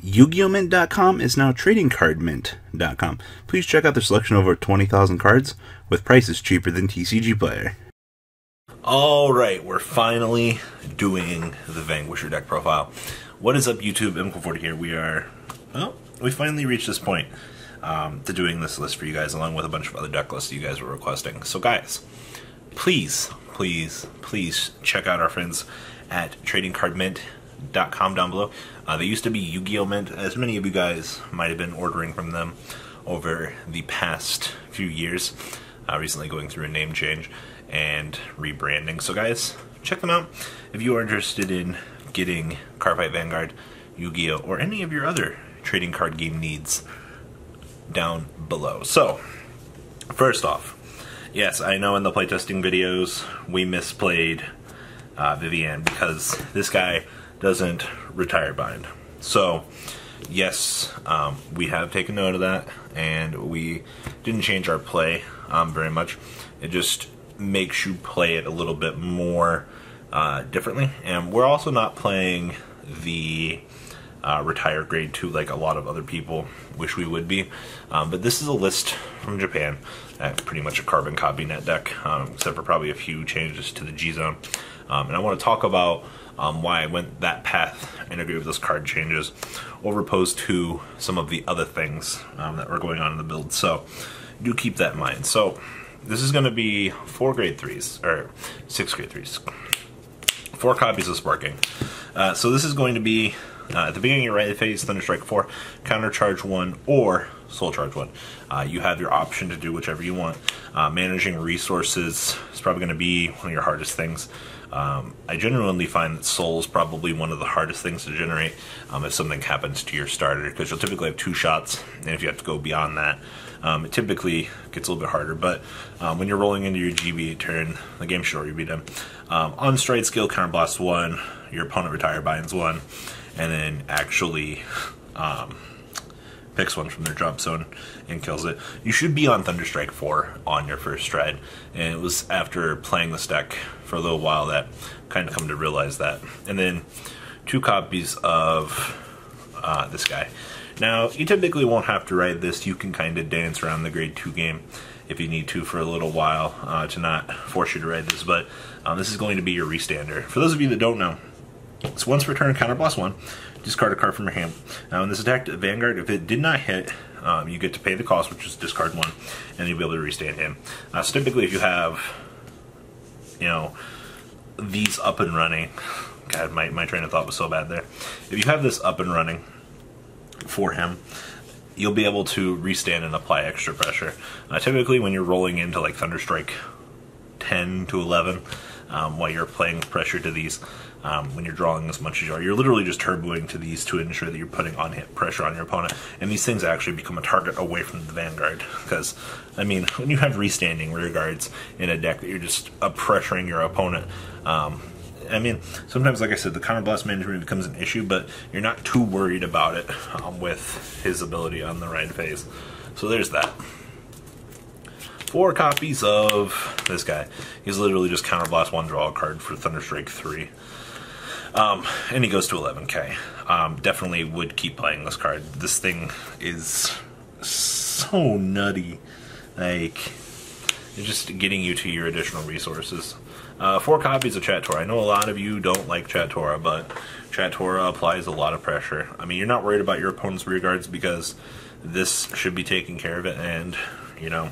Yu-Gi-Oh! Mint.com is now TradingCardMint.com. Please check out their selection of over 20,000 cards with prices cheaper than TCG Player. Alright, we're finally doing the Vanquisher deck profile. What is up, YouTube? M40 here. We finally reached this point to doing this list for you guys, along with a bunch of other deck lists you guys were requesting. So guys, please check out our friends at TradingCardMint.com down below. They used to be Yu-Gi-Oh! Mint, as many of you guys might have been ordering from them over the past few years, recently going through a name change and rebranding. So guys, check them out if you are interested in getting Cardfight Vanguard, Yu-Gi-Oh! Or any of your other trading card game needs down below. So, first off, yes, I know in the playtesting videos we misplayed Vivian because this guy doesn't retire bind. So yes, we have taken note of that, and we didn't change our play very much. It just makes you play it a little bit more differently, and we're also not playing the retire grade 2 like a lot of other people wish we would be, but this is a list from Japan. Pretty much a carbon copy net deck, except for probably a few changes to the G-Zone. And I want to talk about why I went that path and agree with those card changes, over opposed to some of the other things that were going on in the build. So do keep that in mind. So this is going to be 4 grade 3s, or 6 grade 3s. 4 copies of Sparking. So this is going to be at the beginning of your right phase, Thunderstrike 4, Counter Charge 1, or Soul Charge 1. You have your option to do whichever you want. Managing resources is probably going to be one of your hardest things. I genuinely find that Soul is probably one of the hardest things to generate if something happens to your starter, because you'll typically have 2 shots, and if you have to go beyond that, it typically gets a little bit harder. But when you're rolling into your GB turn, the game should already be done. On Stride Skill, Counterblast 1, your opponent retire binds 1, and then actually picks one from their drop zone and kills it. You should be on Thunderstrike 4 on your first stride, and it was after playing this deck for a little while that kind of come to realize that. And then 2 copies of this guy. Now, you typically won't have to ride this. You can kind of dance around the grade 2 game if you need to for a little while to not force you to ride this, but this is going to be your restander. For those of you that don't know, it's once per turn, Counterblast 1, discard a card from your hand. Now, in this attack, Vanguard, if it did not hit, you get to pay the cost, which is discard 1, and you'll be able to restand him. So typically, if you have, you know, these up and running, God, my train of thought was so bad there. If you have this up and running for him, you'll be able to restand and apply extra pressure. Typically, when you're rolling into like Thunderstrike 10 to 11, while you're applying pressure to these, when you're drawing as much as you are, you're literally just turboing to these to ensure that you're putting on hit pressure on your opponent, and these things actually become a target away from the Vanguard, because, I mean, when you have restanding rear guards in a deck that you're just pressuring your opponent, I mean, sometimes, like I said, the counterblast management becomes an issue, but you're not too worried about it with his ability on the right phase. So there's that. 4 copies of this guy. He's literally just counterblast 1, draw a card for Thunderstrike 3. And he goes to 11k. Definitely would keep playing this card. This thing is so nutty. Like, it's just getting you to your additional resources. 4 copies of Chat Tora. I know a lot of you don't like Chat Tora, but Chat Tora applies a lot of pressure. I mean, you're not worried about your opponent's rear guards because this should be taking care of it, and, you know,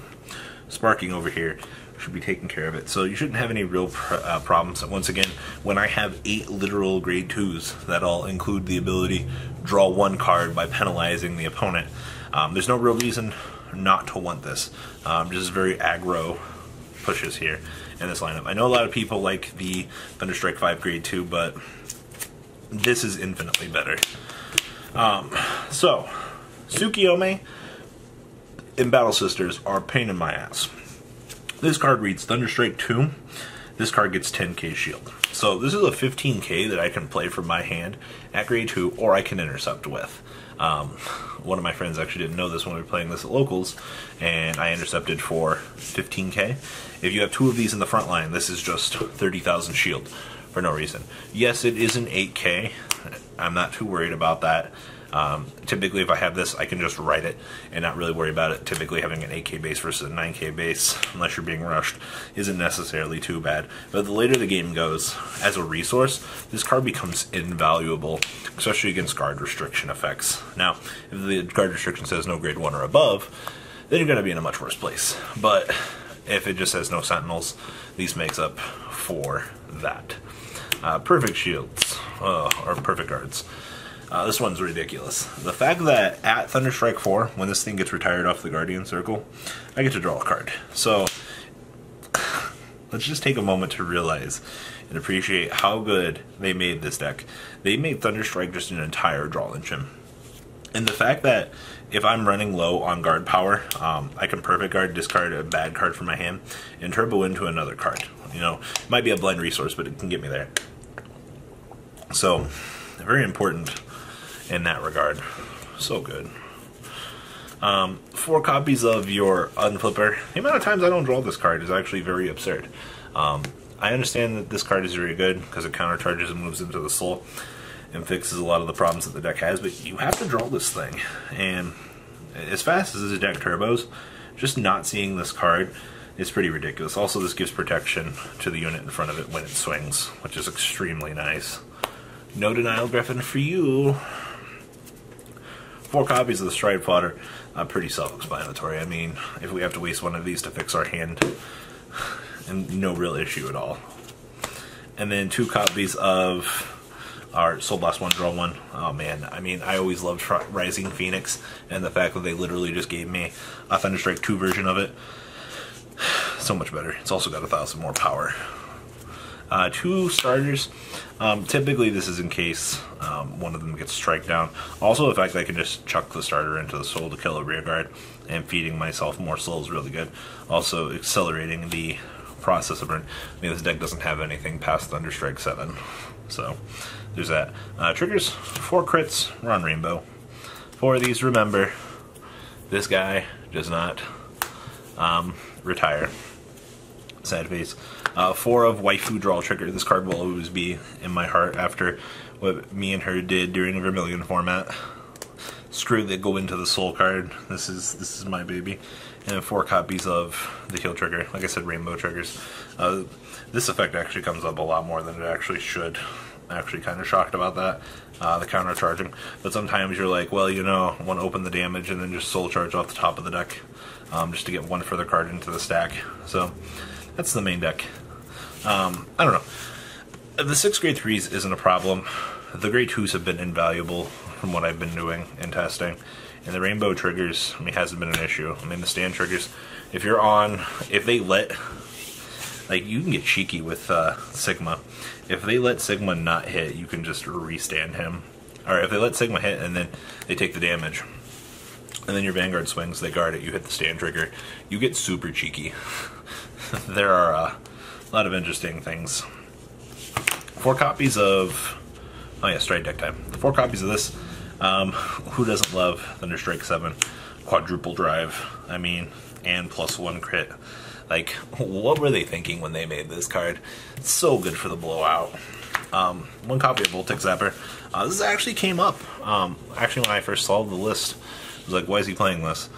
Sparking over here should be taking care of it. So you shouldn't have any real problems. And once again, when I have 8 literal grade 2s, that'll include the ability to draw 1 card by penalizing the opponent. There's no real reason not to want this. Just very aggro pushes here in this lineup. I know a lot of people like the Thunderstrike 5 grade 2, but this is infinitely better. So, Tsukiyomi and Battle Sisters are a pain in my ass. This card reads Thunderstrike 2. This card gets 10k shield. So this is a 15k that I can play from my hand at grade 2, or I can intercept with. One of my friends actually didn't know this when we were playing this at locals, and I intercepted for 15k. If you have 2 of these in the front line, this is just 30,000 shield for no reason. Yes, it is an 8k. I'm not too worried about that. Typically, if I have this, I can just write it and not really worry about it. Typically, having an 8K base versus a 9K base, unless you're being rushed, isn't necessarily too bad. But the later the game goes, as a resource, this card becomes invaluable, especially against guard restriction effects. Now, if the guard restriction says no grade 1 or above, then you're going to be in a much worse place. But if it just says no sentinels, these makes up for that. Perfect shields, or perfect guards. This one's ridiculous. The fact that at Thunderstrike 4, when this thing gets retired off the Guardian Circle, I get to draw a card. So, let's just take a moment to realize and appreciate how good they made this deck. They made Thunderstrike just an entire draw engine. And the fact that if I'm running low on guard power, I can perfect guard, discard a bad card from my hand, and turbo into another card. You know, it might be a blind resource, but it can get me there. So, very important in that regard. So good. 4 copies of your Unflipper. The amount of times I don't draw this card is actually very absurd. I understand that this card is very good because it countercharges and moves into the soul and fixes a lot of the problems that the deck has, but you have to draw this thing. And as fast as the deck turbos, just not seeing this card is pretty ridiculous. Also, this gives protection to the unit in front of it when it swings, which is extremely nice. No denial, Griffin, for you. 4 copies of the Stride Fodder, pretty self-explanatory. I mean, if we have to waste one of these to fix our hand, and no real issue at all. And then 2 copies of our Soul Blast 1, Draw 1. Oh man, I mean, I always loved Rising Phoenix, and the fact that they literally just gave me a Thunderstrike 2 version of it. So much better. It's also got 1,000 more power. 2 starters. Typically this is in case one of them gets strike down. Also the fact that I can just chuck the starter into the soul to kill a rear guard and feeding myself more soul is really good. Also accelerating the process of burn. I mean, this deck doesn't have anything past Thunderstrike 7. So there's that. Triggers, 4 crits, we're on Rainbow. 4 of these, remember, this guy does not retire. Sad face. 4 of Waifu Draw Trigger. This card will always be in my heart after what me and her did during the Vermilion format. Screw the go into the soul card. This is my baby. And 4 copies of the heal trigger. Like I said, rainbow triggers. This effect actually comes up a lot more than it actually should. I'm actually kind of shocked about that. The counter charging. But sometimes you're like, well, you know, I want to open the damage and then just soul charge off the top of the deck. Just to get one further card into the stack. So that's the main deck. I don't know. The 6 grade 3s isn't a problem. The grade 2s have been invaluable from what I've been doing and testing. And the rainbow triggers, I mean, hasn't been an issue. I mean, the stand triggers, if you're on, if they let, like, you can get cheeky with Sigma. If they let Sigma not hit, you can just restand him. Or if they let Sigma hit and then they take the damage, and then your Vanguard swings, they guard it, you hit the stand trigger, you get super cheeky. There are a lot of interesting things. 4 copies of, oh yeah, Stride deck time. 4 copies of this. Who doesn't love Thunderstrike 7? Quadruple drive, I mean, and +1 crit. Like, what were they thinking when they made this card? It's so good for the blowout. 1 copy of Voltic Zapper. This actually came up. Actually, when I first saw the list, I was like, why is he playing this?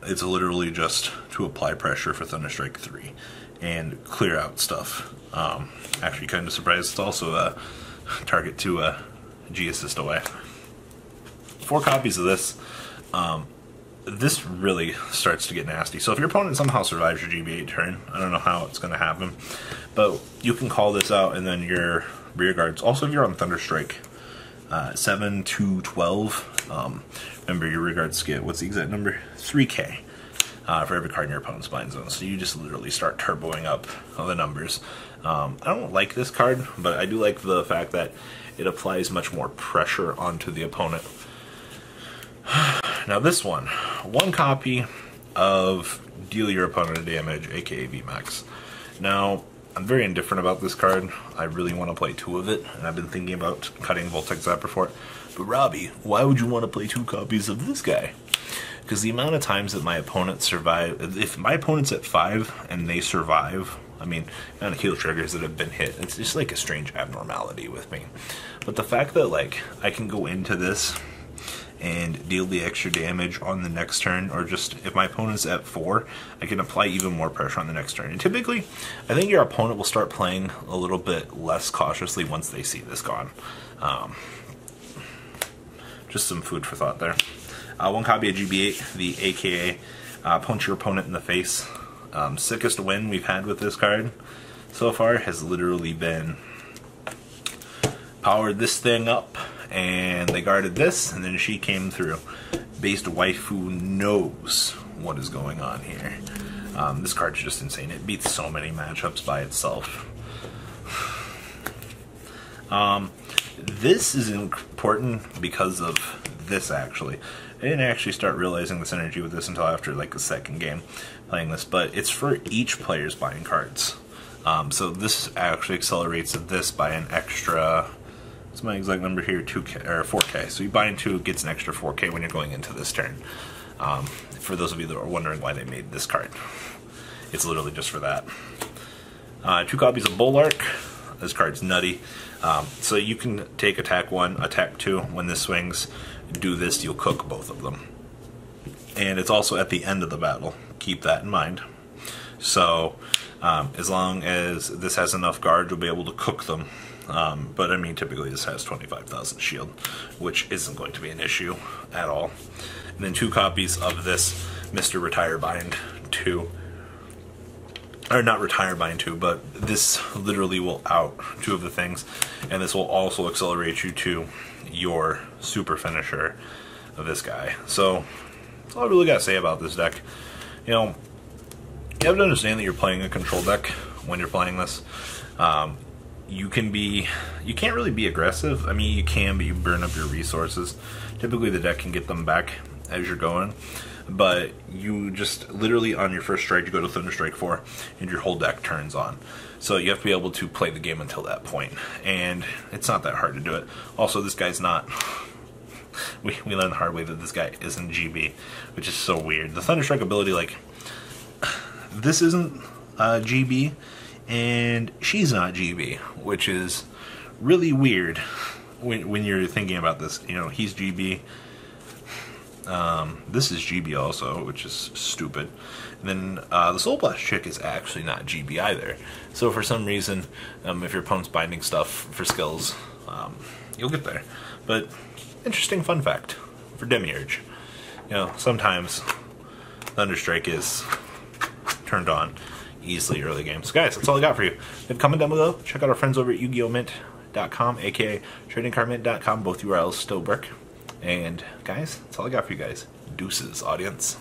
It's literally just to apply pressure for Thunderstrike 3 and clear out stuff. Actually, kind of surprised it's also a target to G-assist away. 4 copies of this. This really starts to get nasty. So if your opponent somehow survives your GB8 turn, I don't know how it's going to happen, but you can call this out, and then your rear guards. Also, if you're on Thunderstrike 7 to 12, remember your rear guards get, what's the exact number? 3K for every card in your opponent's blind zone. So you just literally start turboing up the numbers. I don't like this card, but I do like the fact that it applies much more pressure onto the opponent. Now this one, 1 copy of Deal Your Opponent Damage, aka VMAX. Now, I'm very indifferent about this card. I really want to play 2 of it, and I've been thinking about cutting Voltic Zapper for it. But Robbie, why would you want to play 2 copies of this guy? Because the amount of times that my opponent survive, if my opponent's at 5 and they survive, I mean, the amount of heal triggers that have been hit, it's just like a strange abnormality with me. But the fact that, like, I can go into this and deal the extra damage on the next turn, or just if my opponent's at 4, I can apply even more pressure on the next turn. And typically, I think your opponent will start playing a little bit less cautiously once they see this gone. Just some food for thought there. One copy of GB8, the AKA punch your opponent in the face. Sickest win we've had with this card so far has literally been powered this thing up, and they guarded this, and then she came through. Based waifu knows what is going on here. This card's just insane. It beats so many matchups by itself. This is important because of this, actually. I didn't actually start realizing the synergy with this until after like the second game playing this, but it's for each player's buying cards. So this actually accelerates this by an extra, what's my exact number here, 2K or 4K. So you buy in 2, gets an extra 4K when you're going into this turn. For those of you that are wondering why they made this card, it's literally just for that. 2 copies of Bulwark. This card's nutty. So you can take attack 1, attack 2. When this swings, do this, you'll cook both of them. And it's also at the end of the battle. Keep that in mind. So as long as this has enough guard, you'll be able to cook them. But I mean, typically this has 25,000 shield, which isn't going to be an issue at all. And then 2 copies of this Mr. Retire Bind 2. Or not Retire Bind 2, but this literally will out 2 of the things. And this will also accelerate you to your super finisher of this guy. So that's all I really got to say about this deck. You know, you have to understand that you're playing a control deck when you're playing this. You can't really be aggressive. I mean, you can, but you burn up your resources. Typically the deck can get them back as you're going, but you just literally on your first strike you go to Thunderstrike 4 and your whole deck turns on. So you have to be able to play the game until that point, and it's not that hard to do it. Also, this guy's not, we learned the hard way that this guy isn't GB, which is so weird. The Thunderstrike ability, like, this isn't GB, and she's not GB, which is really weird when you're thinking about this. You know, he's GB. This is GB also, which is stupid. And then the Soul Blast chick is actually not GB either. So for some reason, if your opponent's binding stuff for skills, you'll get there. But interesting fun fact for Demiurge. You know, sometimes Thunderstrike is turned on easily early game. So guys, that's all I got for you. Comment down below. Check out our friends over at YugiOhMint.com, aka TradingCardMint.com. Both URLs still work. And guys, that's all I got for you guys. Deuces, audience.